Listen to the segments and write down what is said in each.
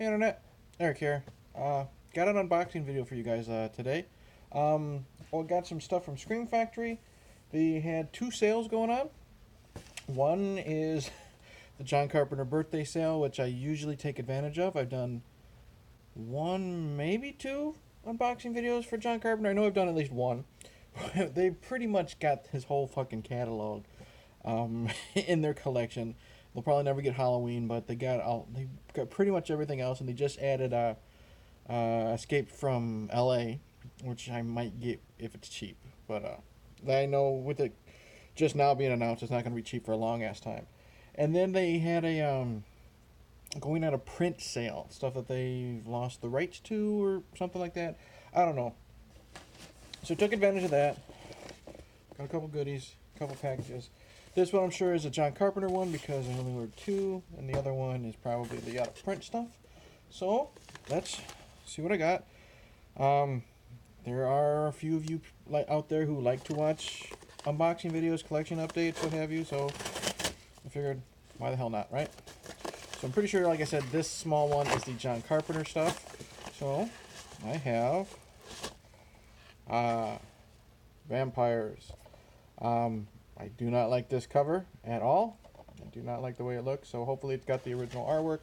Hey Internet, Eric here. Got an unboxing video for you guys today. Got some stuff from Scream Factory. They had two sales going on. One is the John Carpenter birthday sale, which I usually take advantage of. I've done one, maybe two unboxing videos for John Carpenter. I know I've done at least one. They pretty much got his whole fucking catalog in their collection. They'll probably never get Halloween, but they got pretty much everything else, and they just added Escape from L.A., which I might get if it's cheap. But I know with it just now being announced, it's not going to be cheap for a long ass time. And then they had a going out of print sale, stuff that they've lost the rights to or something like that. I don't know. So took advantage of that. Got a couple goodies, a couple packages. This one I'm sure is a John Carpenter one because I only ordered two, and the other one is probably the out of print stuff. So let's see what I got. There are a few of you out there who like to watch unboxing videos, collection updates, what have you. So I figured, why the hell not, right? So I'm pretty sure, like I said, this small one is the John Carpenter stuff. So I have vampires. I do not like this cover at all. I do not like the way it looks, so hopefully it's got the original artwork.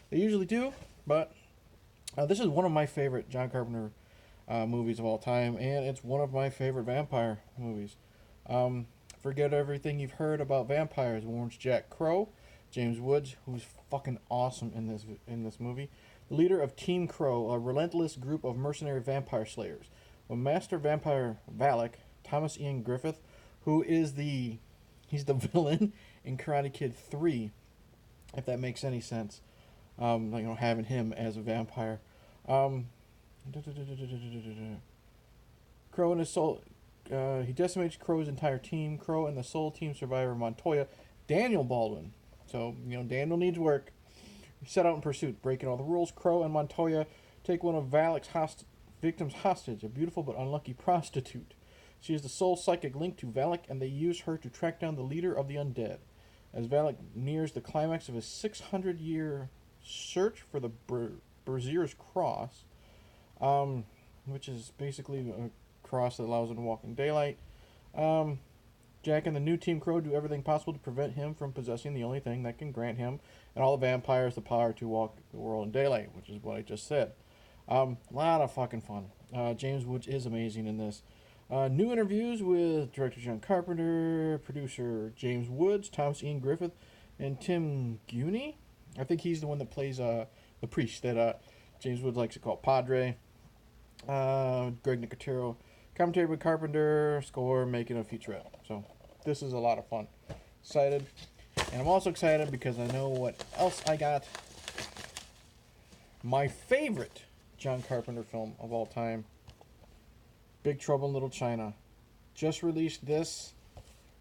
They usually do, but this is one of my favorite John Carpenter movies of all time, and it's one of my favorite vampire movies. Forget everything you've heard about vampires warns Jack Crow, James Woods, who's fucking awesome in this movie. The leader of Team Crow, a relentless group of mercenary vampire slayers. When Master Vampire Valak, Thomas Ian Griffith, who is he's the villain in Karate Kid 3, if that makes any sense. Having him as a vampire. Crow and his soul, he decimates Crow's entire team. Crow and the Soul Team survivor Montoya, Daniel Baldwin. So, Daniel needs work. Set out in pursuit, breaking all the rules. Crow and Montoya take one of Valak's victims hostage, a beautiful but unlucky prostitute. She is the sole psychic link to Valak, and they use her to track down the leader of the undead. As Valak nears the climax of his 600-year search for the Brazier's Cross, which is basically a cross that allows him to walk in daylight, Jack and the new Team Crow do everything possible to prevent him from possessing the only thing that can grant him and all the vampires the power to walk the world in daylight, which is what I just said. A lot of fucking fun. James Woods is amazing in this. New interviews with director John Carpenter, producer James Woods, Thomas Ian Griffith, and Tim Guiney. I think he's the one that plays the priest that James Woods likes to call Padre. Greg Nicotero. Commentary with Carpenter, score, making a featurette. So this is a lot of fun. Excited. And I'm also excited because I know what else I got. My favorite John Carpenter film of all time, Big Trouble in Little China. Just released this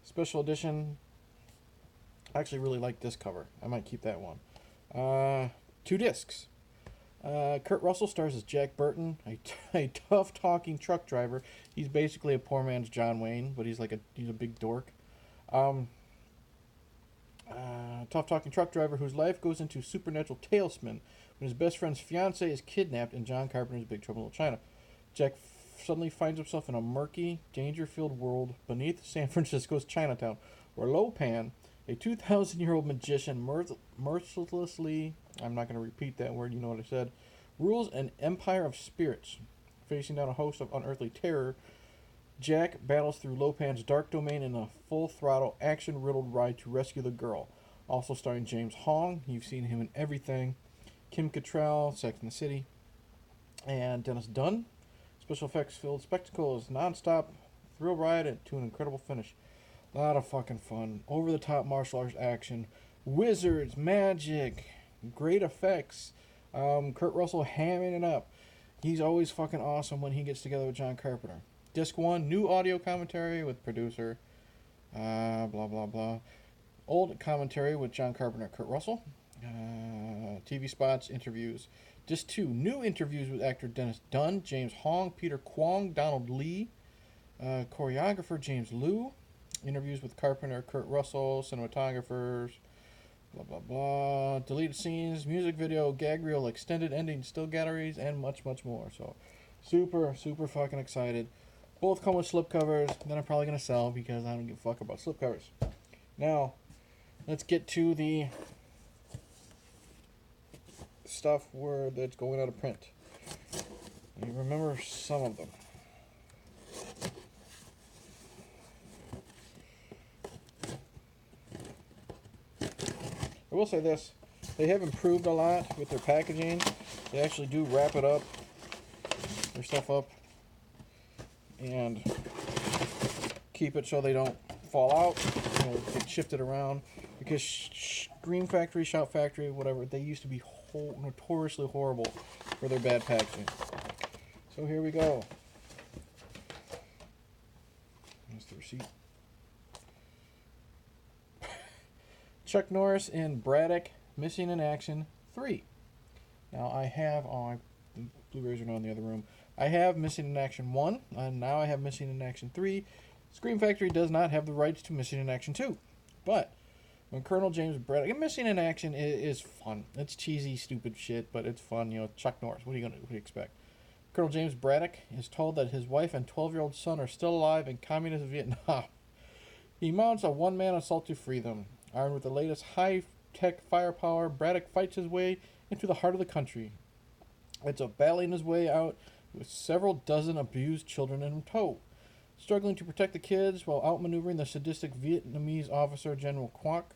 special edition. I actually really like this cover. I might keep that one. 2 discs. Kurt Russell stars as Jack Burton, a tough-talking truck driver. He's basically a poor man's John Wayne, but he's a big dork. Tough-talking truck driver whose life goes into supernatural tailspin when his best friend's fiancée is kidnapped in John Carpenter's Big Trouble in Little China. Jack suddenly finds himself in a murky, danger-filled world beneath San Francisco's Chinatown, where Lopan, a 2,000-year-old magician, mercilessly, I'm not going to repeat that word, you know what I said, rules an empire of spirits. Facing down a host of unearthly terror, Jack battles through Lopan's dark domain in a full-throttle, action-riddled ride to rescue the girl. Also starring James Hong, you've seen him in everything, Kim Cattrall, Sex and the City, and Dennis Dunn. Special effects-filled spectacles, non-stop thrill ride to an incredible finish. A lot of fucking fun. Over-the-top martial arts action. Wizards, magic, great effects. Kurt Russell hamming it up. He's always fucking awesome when he gets together with John Carpenter. Disc 1, new audio commentary with producer. Blah, blah, blah. Old commentary with John Carpenter and Kurt Russell. TV spots, interviews. Disc 2, new interviews with actor Dennis Dunn, James Hong, Peter Kwong, Donald Lee, choreographer James Liu, interviews with Carpenter, Kurt Russell, cinematographers, Blah, blah, blah. Deleted scenes, music video, gag reel, extended ending, still galleries, and much, much more. So, super, super fucking excited. Both come with slipcovers that I'm probably going to sell because I don't give a fuck about slipcovers. Now, let's get to the stuff where that's going out of print. You remember some of them. I will say this, they have improved a lot with their packaging. They actually do wrap it up, their stuff up, and keep it so they don't fall out, get shifted around. Because Scream Factory, Shout Factory, whatever, they used to be notoriously horrible for their bad packaging. So here we go. That's the receipt. Chuck Norris and Braddock, Missing in Action 3. Now I have, the Blu-rays are not in the other room. I have Missing in Action 1, and now I have Missing in Action 3. Scream Factory does not have the rights to Missing in Action 2. But when Colonel James Braddock, Missing in Action is fun. It's cheesy, stupid shit, but it's fun. Chuck Norris. What do you expect? Colonel James Braddock is told that his wife and 12-year-old son are still alive in communist Vietnam. He mounts a one-man assault to free them. Armed with the latest high-tech firepower, Braddock fights his way into the heart of the country. It's battling his way out with several dozen abused children in tow. Struggling to protect the kids while outmaneuvering the sadistic Vietnamese officer General Quoc,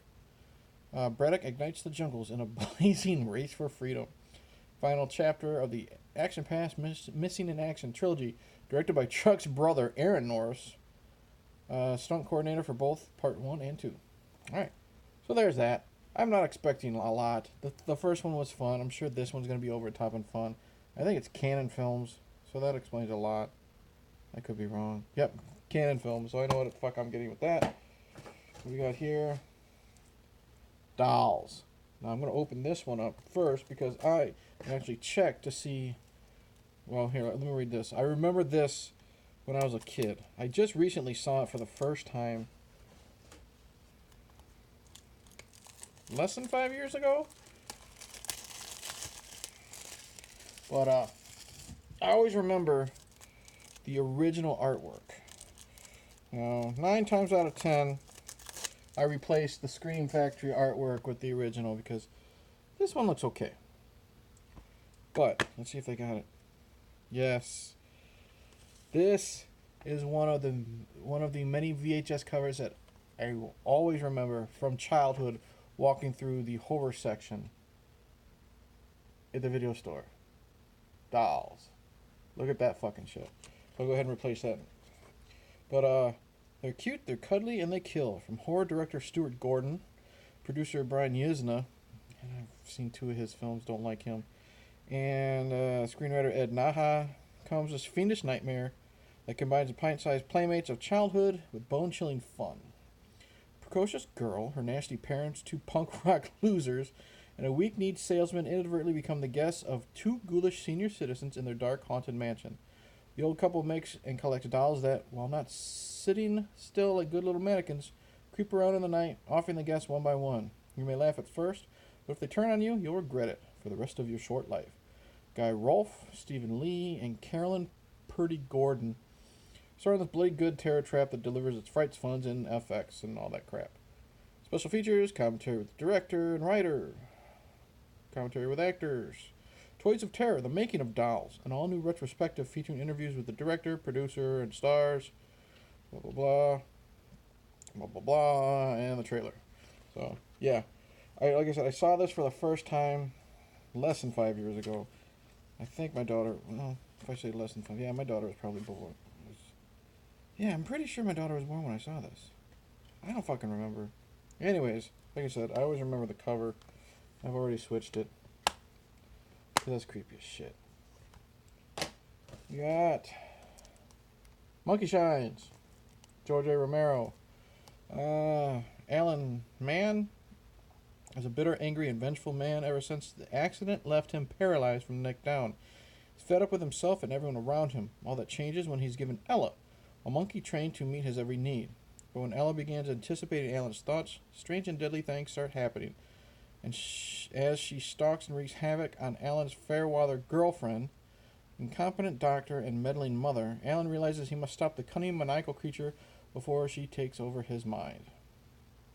Braddock ignites the jungles in a blazing race for freedom. Final chapter of the Action Pass Missing in Action trilogy, directed by Chuck's brother Aaron Norris, stunt coordinator for both Part 1 and 2. Alright, so there's that. I'm not expecting a lot. The first one was fun. I'm sure this one's going to be over the top and fun. I think it's Canon Films, so that explains a lot. I could be wrong. Yep, Canon Films, so I know what the fuck I'm getting with that. What we got here? Dolls. Now I'm going to open this one up first because I actually checked to see... Well, here, let me read this. I remember this when I was a kid. I just recently saw it for the first time less than 5 years ago. But I always remember the original artwork. Now, 9 times out of 10, I replaced the Scream Factory artwork with the original because this one looks okay. But let's see if they got it. Yes, this is one of the many VHS covers that I will always remember from childhood. Walking through the horror section at the video store. Dolls. Look at that fucking shit. I'll go ahead and replace that. But they're cute, they're cuddly, and they kill. From horror director Stuart Gordon, producer Brian Yuzna, and I've seen 2 of his films, don't like him, and screenwriter Ed Naha, comes this fiendish nightmare that combines the pint-sized playmates of childhood with bone-chilling fun. Precocious girl, her nasty parents, 2 punk rock losers, and a weak-kneed salesman inadvertently become the guests of 2 ghoulish senior citizens in their dark, haunted mansion. The old couple makes and collects dolls that, while not sitting still like good little mannequins, creep around in the night, offering the guests one by one. You may laugh at first, but if they turn on you, you'll regret it for the rest of your short life. Guy Rolfe, Stephen Lee, and Carolyn Purdy Gordon starring this bloody good terror trap that delivers its frights, funs, and FX and all that crap. Special features, commentary with the director and writer, commentary with actors, Toys of Terror, the making of dolls, an all-new retrospective featuring interviews with the director, producer, and stars, blah, blah, blah, blah, blah, blah, and the trailer. So, yeah. Like I said, I saw this for the first time less than 5 years ago. I think my daughter, well, if I say less than 5, yeah, my daughter was probably born. Yeah, I'm pretty sure my daughter was born when I saw this. I don't fucking remember. Anyways, like I said, I always remember the cover. I've already switched it. That's creepy as shit. We got Monkeyshines, George A. Romero. Alan Mann is a bitter, angry, and vengeful man ever since the accident left him paralyzed from the neck down. He's fed up with himself and everyone around him. All that changes when he's given Ella, a monkey trained to meet his every need. But when Ella begins anticipating Alan's thoughts, strange and deadly things start happening. and as she stalks and wreaks havoc on Alan's fair-weather girlfriend, incompetent doctor, and meddling mother, Alan realizes he must stop the cunning, maniacal creature before she takes over his mind.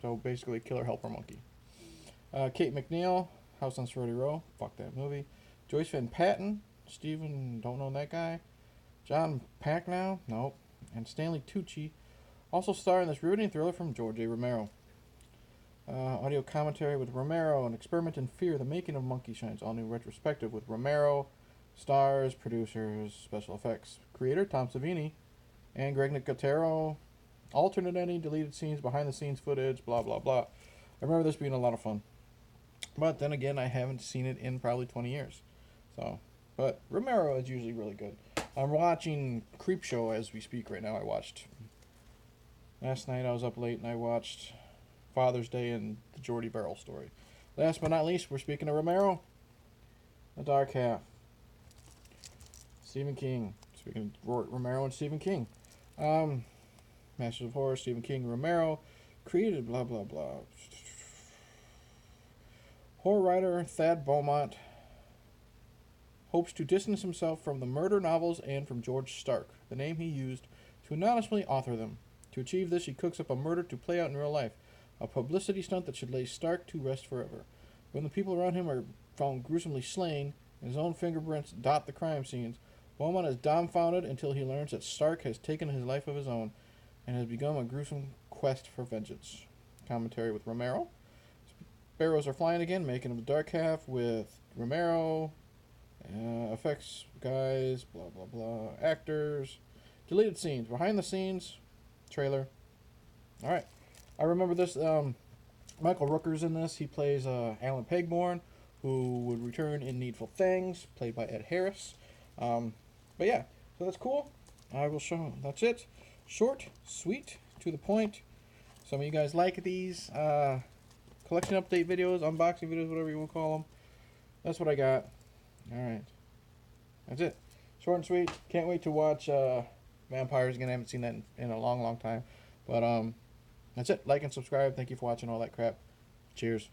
So basically, killer helper monkey. Kate McNeil, House on Sorority Row. Fuck that movie. Joyce Van Patten. Steven, don't know that guy. John Packnow. Nope. And Stanley Tucci also star in this riveting thriller from George A. Romero. Audio commentary with Romero, An Experiment in Fear, The Making of Monkeyshines, all new retrospective with Romero, stars, producers, special effects. Creator, Tom Savini, and Greg Nicotero. Alternate ending, deleted scenes, behind the scenes footage, blah, blah, blah. I remember this being a lot of fun. But then again, I haven't seen it in probably 20 years. So, but Romero is usually really good. I'm watching Creepshow as we speak right now. Last night I was up late and I watched Father's Day and the Jordy Barrel story. Last but not least, we're speaking of Romero. The Dark Half. Stephen King. Speaking of Romero and Stephen King. Masters of Horror, Stephen King, Romero. Created blah, blah, blah. Horror writer Thad Beaumont hopes to distance himself from the murder novels and from George Stark, the name he used to anonymously author them. To achieve this, he cooks up a murder to play out in real life, a publicity stunt that should lay Stark to rest forever. When the people around him are found gruesomely slain, and his own fingerprints dot the crime scenes, Beaumont is dumbfounded until he learns that Stark has taken his life of his own and has begun a gruesome quest for vengeance. Commentary with Romero. Sparrows are flying again, Making of the Dark Half with Romero. Effects guys, blah, blah, blah. Actors. Deleted scenes. Behind the scenes. Trailer. Alright. I remember this. Michael Rooker's in this. He plays Alan Pegborn, who would return in Needful Things, played by Ed Harris. But yeah, so that's cool. I will show. That's it. Short, sweet, to the point. Some of you guys like these collection update videos, unboxing videos, whatever you want to call them. That's what I got. Alright. That's it. Short and sweet. Can't wait to watch Vampires again. I haven't seen that in a long, long time. But that's it. Like and subscribe. Thank you for watching all that crap. Cheers.